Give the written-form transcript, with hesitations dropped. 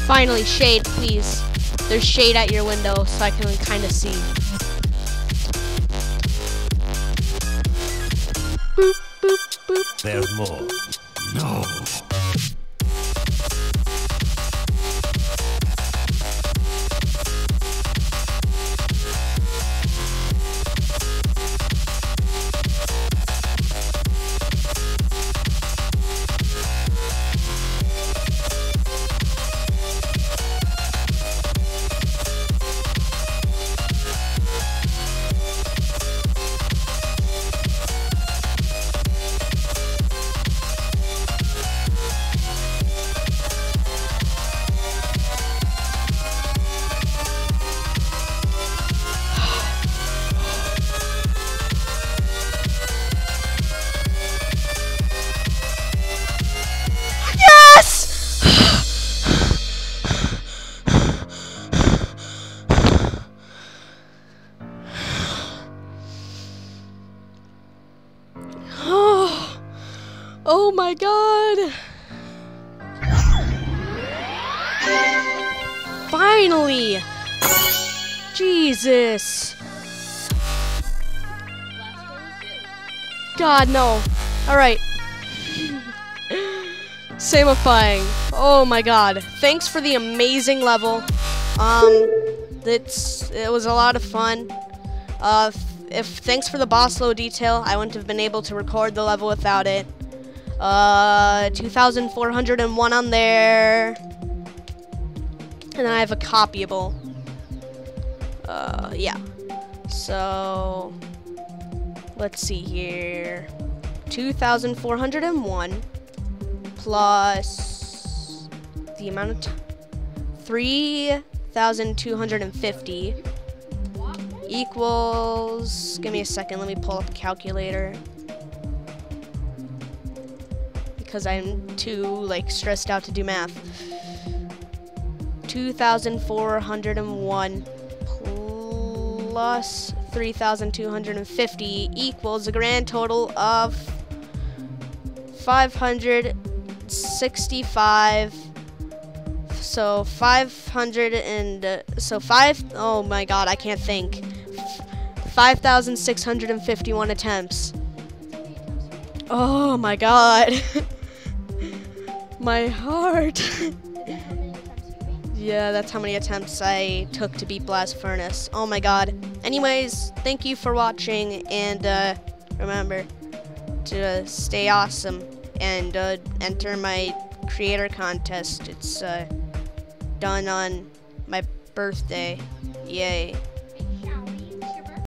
Finally, shade, please. There's shade at your window so I can kind of see. Boop, boop, boop. There's more. No. Oh my god! Finally! Jesus! God, no. Alright. Samifying. Oh my god. Thanks for the amazing level. It was a lot of fun. Thanks for the boss low detail. I wouldn't have been able to record the level without it. 2,401 on there. And then I have a copyable. Yeah. So, let's see here. 2,401 plus the amount of 3,250 equals, give me a second, let me pull up a calculator. Because I'm too stressed out to do math. 2,401 plus 3,250 equals a grand total of 565. So 500 and oh my god, I can't think. 5,651 attempts. Oh my god. My heart. Yeah, that's how many attempts I took to beat Blast Furnace. Oh my god. Anyways, thank you for watching, and remember to stay awesome and enter my creator contest. It's done on my birthday. Yay.